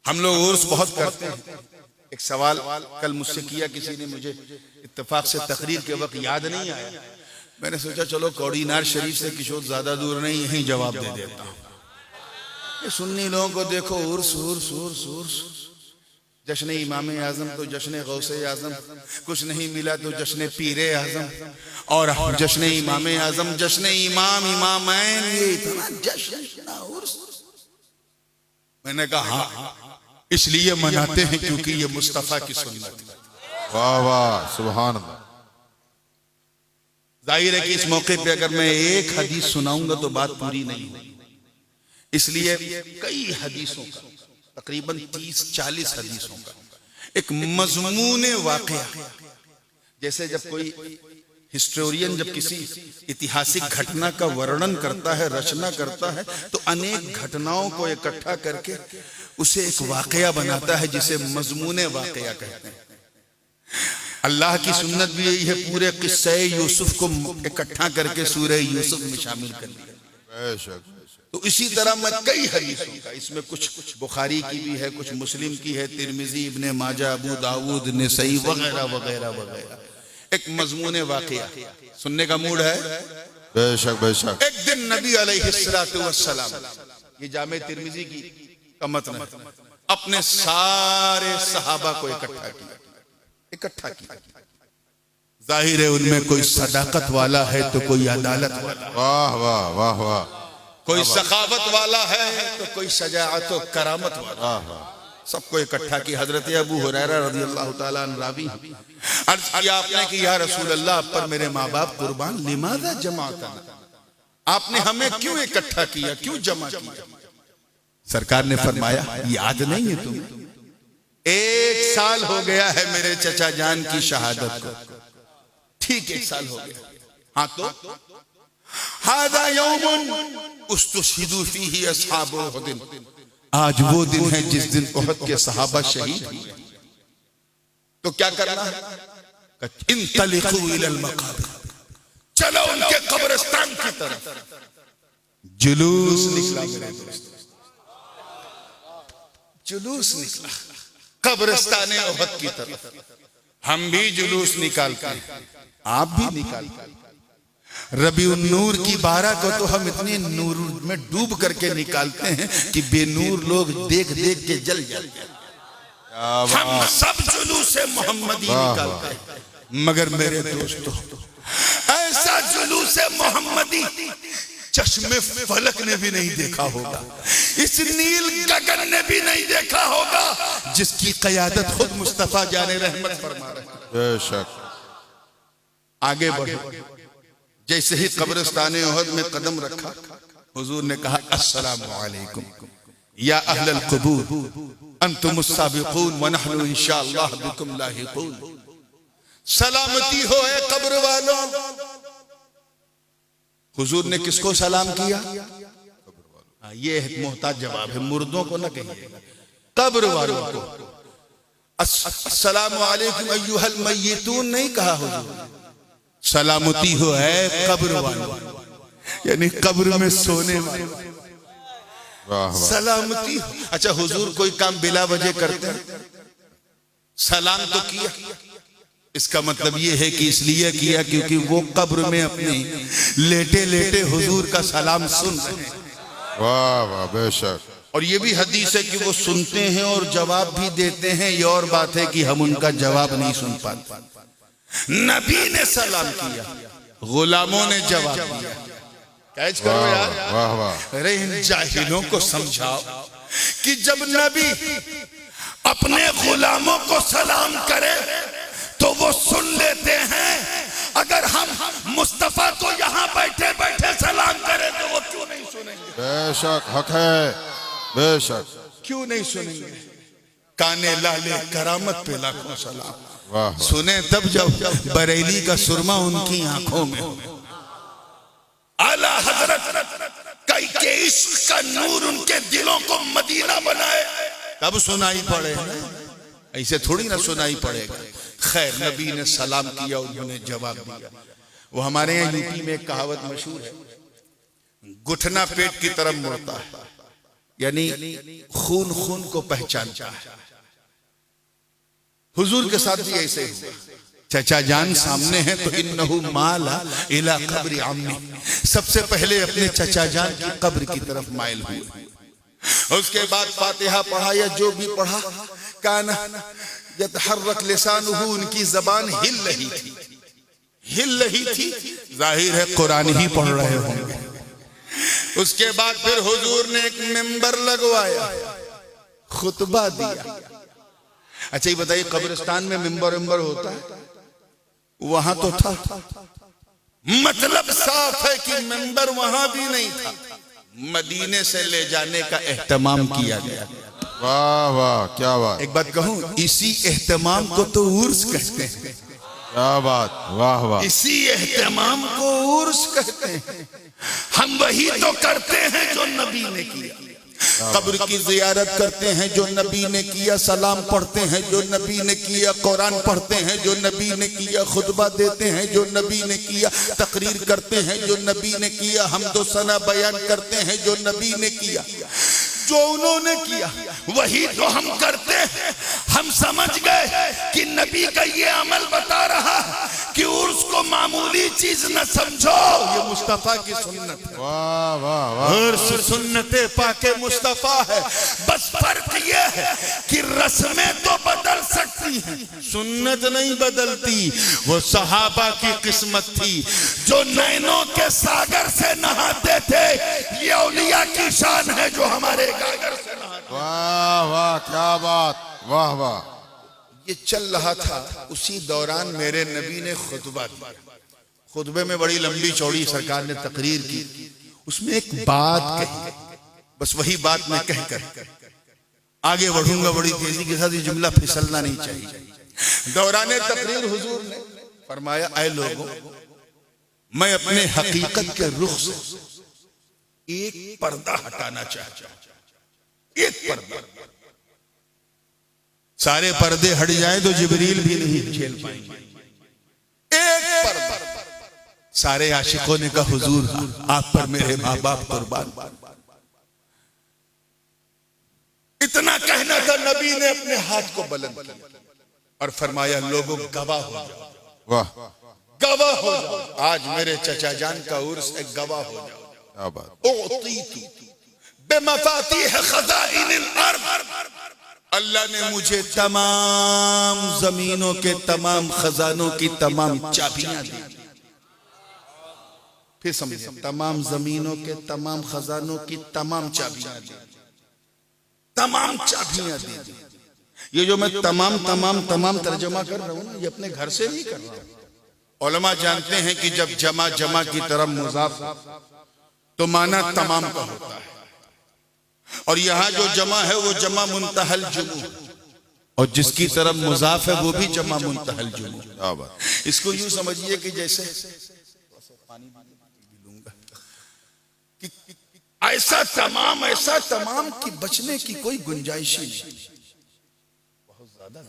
हम लोग उर्स बहुत करते हैं। एक सवाल कल मुझसे किया किसी ने, मुझे इत्तेफाक से तकरीर के वक्त याद नहीं आया। मैंने सोचा चलो कौड़ीनार शरीफ से किशोर ज्यादा दूर नहीं, यही जवाब दे देता हूँ। ये सुन्नी लोगों को देखो, उर्स उर्स उर्स उर्स, जश्न इमाम आजम तो जश्न गौसे आजम, कुछ नहीं मिला तो जश्न पीरे आजम, और जश्न इमाम आजम, जश्न इमाम इमामैन, ये इतना जश्न इतना उर्स। मैंने कहा हाँ, इसलिए मनाते हैं क्योंकि ये मुस्तफा की सुन्नत है। वाह वाह सुभान अल्लाह। जाहिर है कि इस मौके पे अगर मैं एक हदीस सुनाऊंगा तो बात पूरी नहीं होगी, इसलिए कई हदीसों का, तकरीबन 30-40 हदीसों का एक मजमून वाक़या, जैसे जब कोई हिस्टोरियन जब किसी ऐतिहासिक घटना का वर्णन करता है, रचना करता है, तो अनेक घटनाओं को इकट्ठा करके उसे एक वाक़या बनाता है जिसे मजमून वाक़या कहते हैं। अल्लाह की सुन्नत भी यही है, पूरे किस्से यूसुफ को इकट्ठा करके सूरह यूसुफ में शामिल कर दिया। तो इसी तरह मैं कई हदीसों का, इसमें कुछ बुखारी की भी है, कुछ मुस्लिम की है, तिरमिजी, इब्ने माजा, अबू दाऊद, नसई वगैरह वगैरह वगैरह, एक मजमून वाक़या सुनने का मूड है। बेशक बेशक। एक दिन नबी अलैहिस्सलातु वस्सलाम, ये जामे तिरमिजी की का मतन है, अपने सारे सहाबा को इकट्ठा किया। जाहिर है उनमें कोई सदाकत वाला है तो कोई अदालत वाला, वाह वाह वाह वाह, कोई सखावत वाला है तो कोई शजाअत और करामत वाला, सबको इकट्ठा की। हजरत अबू हुरैरा रज़ियल्लाहु ताला अन्हु रावी, अर्ज किया आपने कि या रसूल अल्लाह, पर मेरे माँ बाप कुर्बान, लिमाज़ा जमाअतना, आपने हमें क्यों इकट्ठा किया, क्यों जमा किया? सरकार ने फरमाया याद नहीं है तुम्हें, 1 साल हो गया है मेरे चचा जान की शहादत को, ठीक 1 साल हो गया। हाँ तो हादा यौमुन उस्तुशहिदु फीही अस्हाबु उहद, आज वो दिन है जिस दिन उहद के सहाबा शहीद हुए। तो क्या करना है? इंतलिकू इलल मकाबिर, चलो उनके कब्रिस्तान की तरफ। जुलूस निकला मेरे दोस्त, जुलूस निकला कब्रिस्तान उहद की तरफ। हम भी जुलूस निकालते हैं, आप भी निकालते। रबीउन नूर की 12 को तो हम इतने नूर में डूब करके निकालते हैं कि बेनूर लोग देख देख के जल जाते हैं। हम सब जुलूस मोहम्मदी निकालते हैं, मगर मेरे दोस्तों ऐसा जुलूस मोहम्मदी चश्मे फलक ने भी नहीं देखा होगा, इस नील गगन ने भी नहीं देखा होगा, जिसकी क़यादत खुद मुस्तफा जाने रहमत फरमा रहे हैं। बेशक। आगे बढ़ो, जैसे ही कब्रिस्तान उहद में कदम रखा, हुजूर ने कहा अस्सलामु अलैकुम या अहलल क़ुबूर अंतुमुस साबिक़ून व नहनु इंशाअल्लाह बिकुम लाहिक़ून। सलामती हो ए कब्र वालों। हुजूर ने किसको सलाम किया? ये एक मोहताज जवाब है, मुर्दों को न कहिएगा, कब्र वालों को। अस्सलामु अलैकुम अय्युहल मय्यितून नहीं कहा हुजूर, सलामती हो है कब्र वालों, यानी कब्र में सोने वाले सलामती हो। अच्छा, हुजूर कोई काम बिला वजह करते हैं, सलाम तो किया, इसका मतलब ये है कि इसलिए किया क्योंकि वो कब्र में अपने लेटे लेटे हुजूर का सलाम सुन रहे हैं। वाह वाह बेशक। और ये भी हदीस है कि वो सुनते हैं और जवाब भी देते हैं। ये और बात है कि हम उनका जवाब नहीं सुन पाते। नबी ने सलाम किया, गुलामों ने जवाब दिया। कैच करो यार, वाह वाह। अरे इन जाहिलों को समझाओ कि जब नबी अपने गुलामों को सलाम करे तो वो सुन लेते हैं, अगर हम मुस्तफा को यहाँ बैठे बैठे सलाम करें तो वो क्यों नहीं सुनेंगे? बेशक हक है, बेशक क्यों नहीं सुनेंगे? काने लाले करामत पे लाखों सलाम, वाह। सुने तब जब बरेली का सुरमा उनकी आंखों में हो। आला हजरत कई के इश्क का नूर उनके दिलों को मदीना बनाए, तब सुनाई पड़े, ऐसे थोड़ी ना सुनाई पड़ेगा। खैर, नबी ने सलाम किया, उन्होंने जवाब दिया। वो हमारे यहाँ यूपी में एक कहावत मशहूर है, घुटना पेट की तरफ मुड़ता है, यानी खून खून को पहचानता है। हुजूर के साथ भी ऐसे हुआ। चचा जान सामने है तो इन्नहु माला इला कब्र अम्मी, सबसे पहले अपने चचा जान की कब्र की तरफ माइल हुए। उसके बाद फातिहा पढ़ा या जो भी पढ़ा, काना यतहर्रक लिसानुहु, उनकी जबान हिल रही थी, जाहिर है कुरान ही पढ़ रहे होंगे। उसके बाद फिर हुजूर ने एक मिंबर लगवाया, खुतबा दिया। अच्छा ये बताइए, कब्रिस्तान में मिंबर होता है? वहां तो था, मतलब साफ है कि मिंबर वहां भी नहीं था। मदीने से ले जाने का एहतमाम किया गया। वाह वाह, क्या बात, एक बात कहूं, इसी एहतमाम को तो उर्स कहते हैं। क्या बात, वाह वाह। इसी एहतमाम को उर्स कहते हैं। हम वही तो करते हैं जो नबी ने किया। कब्र की जियारत करते हैं जो नबी ने किया, सलाम पढ़ते हैं जो नबी ने किया, कुरान पढ़ते हैं जो नबी ने किया, खुतबा देते हैं जो नबी ने किया, तकरीर करते हैं जो नबी ने किया, हमदो सना बयान करते हैं जो नबी ने किया। जो उन्होंने किया वही तो हम करते हैं। हम समझ गए कि नबी का ये अमल बता रहा कि उर्स को मामूली चीज न समझो, ये मुस्तफा की सुन्नत है। वाह वाह वाह, उर्स सुन्नते पाके मुस्तफा है। बस फर्क ये है कि रस्में तो बदल सकती हैं, सुन्नत नहीं बदलती। वो सहाबा की किस्मत थी जो नैनों के सागर से नहाते थे। ये औलिया की शान है जो हमारे गागर से नहाते। वाह वाह, क्या बात, वाह वाह। ये चल रहा था, उसी दौरान मेरे नबी ने खुतबा दिया। खुतबे में बड़ी लंबी चौड़ी सरकार ने तकरीर की। उसमें एक बात कही, बस वही बात मैं कहकर आगे बढ़ूंगा बड़ी तेजी के साथ। ये जुमला फिसलना नहीं चाहिए। दौरान तकरीर हुजूर ने फरमाया, ऐ लोगों, मैं अपने हकीकत के रुख से एक पर्दा हटाना चाहता हूं। एक पर्दा, सारे पर्दे हट जाएं तो जिब्रील भी नहीं झेल पाएंगे। एक पर्दा। सारे आशिकों ने कहा, हुजूर आप पर मेरे माँ बाप कुर्बान। इतना कहना था, नबी ने अपने हाथ को बुलंद किया और फरमाया, लोगों गवाह हो जाओ। वाह, गवाह हो जाओ, आज मेरे चचा जान का उर्स है, गवाह हो जाओ। क्या बात। बेमफातीह खज़ाइनिल अर्द, अल्लाह ने मुझे तमाम जमीनों के तमाम खजानों की तमाम चाबियां दी। फिर समझे, तमाम जमीनों के तमाम खजानों की तमाम चाबियां दी, तमाम चाबियां दी। ये जो मैं तमाम तमाम तमाम तर्जमा कर रहा हूं ना, ये अपने घर से नहीं कर रहा हूं। उलमा जानते हैं कि जब जमा जमा की तरफ मुजाफ तो माना तमाम का होता है, और यहां जो जमा है वो जमा मुंतहल जुमू, और जिसकी तरफ मुजाफ है वो भी जमा मुंतहल जुमू। क्या बात। इसको यूं समझिए कि जैसे कि ऐसा तमाम कि बचने की कोई गुंजाइश ही नहीं। बहुत ज्यादा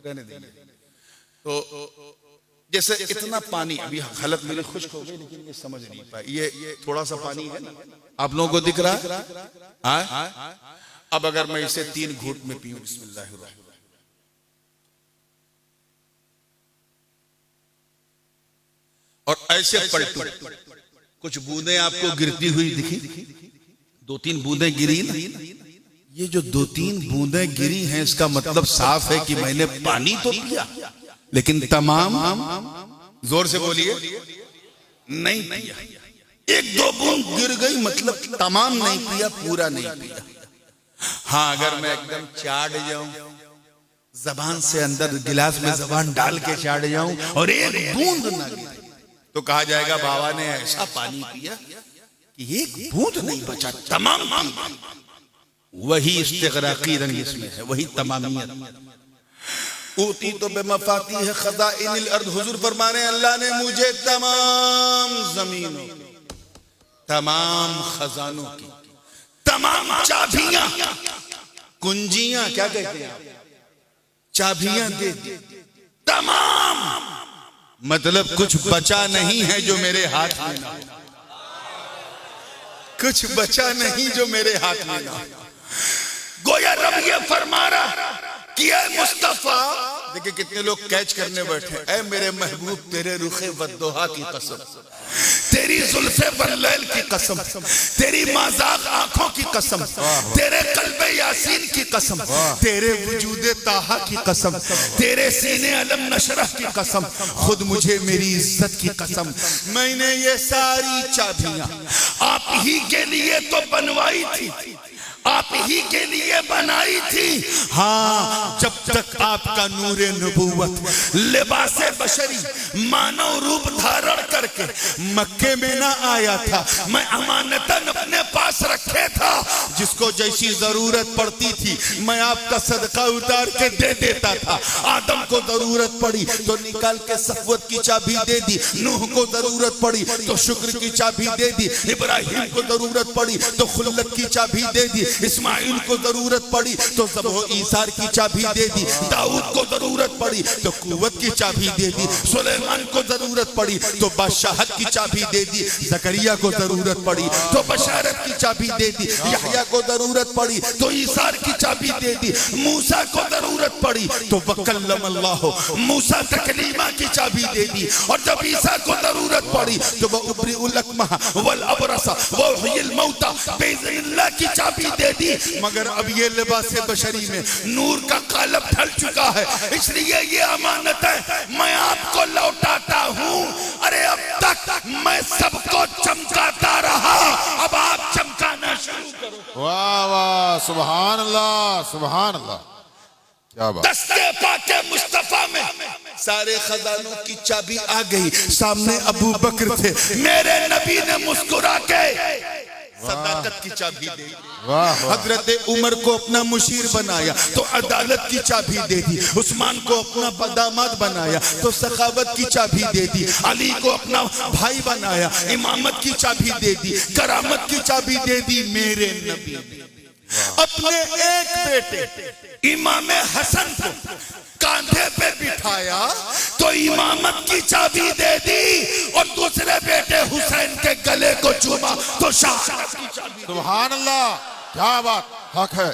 रहने देंगे। तो जैसे इतना पानी, अभी हालत मेरी खुश्क हो गई लेकिन ये समझ नहीं पाए। ये थोड़ा सा पानी है ना, आप लोगों को दिख रहा है? अब अगर मैं इसे 3 घूंट में पीऊं, बिस्मिल्लाहिर्रहमानिर्रहीम, और ऐसे पलटूं, कुछ बूंदें आपको गिरती हुई दिखी, 2-3 बूंदें गिरी ना। ये जो 2-3 बूंदें गिरी हैं, इसका मतलब साफ है कि मैंने पानी तो पिया, लेकिन तमाम, जोर से बोलिए, नहीं पिया। 1-2 बूंद गिर गई, मतलब तमाम नहीं पिया, पूरा नहीं पिया। हाँ, अगर मैं एकदम चाट जाऊं, जबान से अंदर गिलास में जबान डाल के चाट जाऊं और एक बूंद ना गिरे, तो कहा जाएगा बाबा ने ऐसा पानी पिया कि एक बूंद नहीं बचा, तमाम। वही इस्तिग़राक़ी रंग इसमें है, वही तमामियत। ऊती तो बेमफातीह खज़ाइनिल अर्द, हुजूर फरमा रहे हैं, अल्लाह ने मुझे तमाम जमीनों, तमाम खजानों की तमाम चाबियां, कुंजियां, क्या कहते हैं, चाबियां दे दी। तमाम मतलब कुछ बचा नहीं है जो मेरे हाथ में ना हो। कुछ बचा नहीं जो मेरे हाथ में ना। गोया रब ये फरमा रहा कि ऐ मुस्तफा, देखिए कितने लोग कैच करने बैठे, ऐ मेरे महबूब तेरे रुखे वद्दोहा की कसम, तेरी जुल्फे बल्लैल की कसम, तेरी माज़ाक आंखों की कसम, तेरे कल्बे यासीन की कसम, तेरे वजूदे ताहा की कसम, तेरे सीने अलम नशरह की कसम, खुद मुझे मेरी इज्जत की कसम, मैंने ये सारी चाबियां आप ही के लिए तो बनवाई थी, आप ही के लिए बनाई थी। हाँ, जब तक आपका नूरे नबूवत लिबासे बशरी मानव रूप धारण करके मक्के में ना आया था, मैं अमानतन अपने पास रखे था, जिसको जैसी जरूरत पड़ती थी मैं आपका सदका उतार के दे देता था। आदम को जरूरत पड़ी तो निकाल के सफवत की चाबी दे दी, नूह को जरूरत पड़ी तो शुक्र की चाबी दे दी, इब्राहिम को जरूरत पड़ी तो खुल्लत की चाबी दे दी, इस्माइल को जरूरत पड़ी तो ज़बह ईसार की चाबी दे दी, दाऊद को जरूरत पड़ी तो कुव्वत की चाबी दे दी, सुलेमान को जरूरत पड़ी तो बादशाहत की चाबी दे दी, जकरिया को जरूरत पड़ी तो बशारत की चाबी दे दी, यहया को जरूरत पड़ी तो ईसार की चाबी दे दी, मूसा को जरूरत पड़ी तो वकल्लम अल्लाह मूसा तकलीमा की चाबी दे दी, और जब ईसा को जरूरत पड़ी तो वह उब्रिउल अकमह वल अबरसा व उहयिल मौता बिइज़्निल्लाह की चाबी दे दी। मगर अब ये लिबासे बशरी में नूर का कालब ढल चुका है, इसलिए ये अमानत है मैं आपको लौटाता हूँ। अरे अब तक मैं सबको चमकाता रहा, अब आप चमकाना शुरू करो। वाह वाह, सुभान अल्लाह, सुभान अल्लाह, क्या बात। दस्ते पाके मुस्तफा में सारे खजानों की चाबी आ गई, सामने अबू बकर थे, मेरे नबी ने मुस्कुरा के सदाकत की चाबी दे दी। हजरत उमर को अपना मुशीर बनाया तो अदालत की चाबी दे दी, उस्मान को अपना दामाद बनाया तो सखावत की चाबी दे दी, अली को अपना भाई बनाया इमामत की चाबी दे दी, करामत की चाबी दे दी। मेरे नबी अपने एक बेटे इमाम हसन को कांधे पे बिठाया तो इमामत की चाबी दे दी, और दूसरे बेटे हुसैन के गले को चूमा तो शाहादत की चाबी। सुभान अल्लाह, क्या बात, हक है,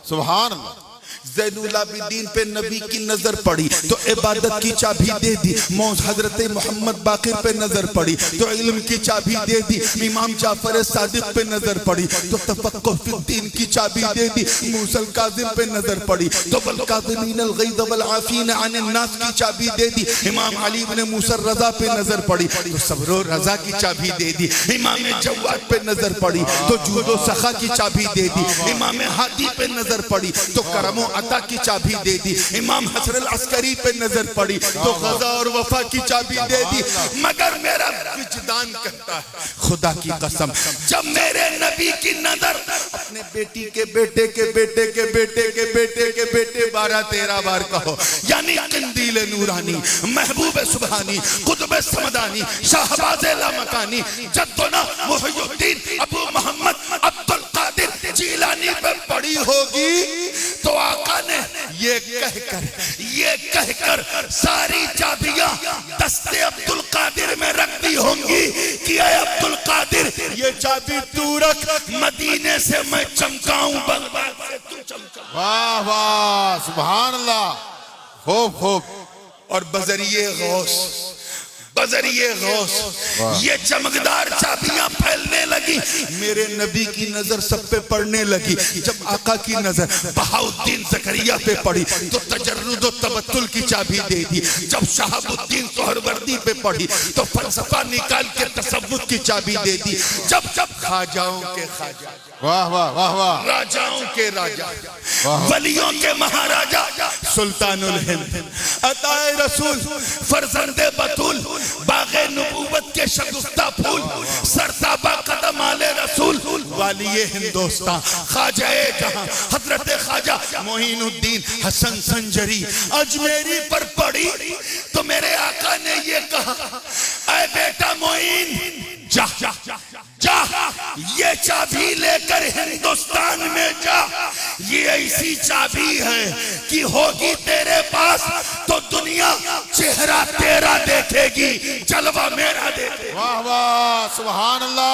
सुभान अल्लाह। ज़ैनुल आबिदीन पे नबी की नजर पड़ी तो इबादत की चाबी दे दी, मौज हजरत मोहम्मद बाकिर पे नजर पड़ी तो इल्म की चाबी दे दी, इमाम जाफर सादिक पे नजर पड़ी तो तफक्कुह फिद्दीन की चाबी दे दी, मूसल काज़िम पे नजर पड़ी तो वल काज़िमीनल गैज़ वल आफ़ीना अनिन नास की चाबी दे दी, इमाम अली इब्न मूसा रज़ा पे नजर पड़ी तो सब्र व रज़ा की चाबी दे दी, इमाम जव्वाद पे नजर पड़ी तो जूद व सखा की चाबी दे दी, इमाम हादी पे नजर पड़ी तो करम व अता की चाबी दे दी, इमाम हसन अल अस्करी पे नजर पड़ी तो ग़ज़ा और वफा की चाबी दे दी। मगर मेरा विजदान कहता है खुदा की कसम, जब मेरे नबी की नजर अपने बेटी के बेटे के बेटे के बेटे के बेटे के बेटे 12-13 बार कहो, यानी कंदील नूरानी, महबूब सुबहानी, कुतुब समदानी, शाहबाज़ लामकानी, जद्दुना मुहियुद्दीन अबू मोहम्मद अब्दुल कादिर जीलानी पे पड़ी होगी तो आका ने ये कहकर सारी चाबियां दस्ते अब्दुल कादिर में रख दी होंगी कि ऐ अब्दुल कादिर ये चाबी तू रख, मदीने से मैं चमकाऊं, बगदाद से तू चमका। वाह वाह, सुभान अल्लाह, खूब खूब। और बजरिए गौस ये चमकदार चाबियां फैलने लगी, मेरे नबी की नजर सब पे पड़ने लगी। जब आका की नजर बहाउद्दीन ज़करिया पे पड़ी तो तजर्रुद और तबत्तुल की चाबी दे दी, जब शहाबुद्दीन सोहरवर्दी पे पड़ी तो फलसफा निकाल के तसव्वुफ की चाबी दे दी, जब खाजाओं के खाजा, वाह वाह वाह वाह, राजाओं के राजा, वलियों के महाराजा, सुल्तानुल हिंद, अताए रसूल, फरजंदे बतूल, बागे नबूवत के शगुफ्ता फूल, सरताबा कदम आले रसूल, वालिए हिंदोस्तान, ख्वाजाए जहां हजरत ख्वाजा मोइनुद्दीन हसन संजरी अजमेरी पर पड़ी तो मेरे आका ने ये कहा, ऐ बेटा मोइन जा जा जा, ये चाबी लेकर हिंदुस्तान में जा, ये ऐसी चाबी है कि होगी तेरे पास तो दुनिया चेहरा तेरा देखेगी, जलवा मेरा देखेगी। वाह वाह, सुभान अल्लाह।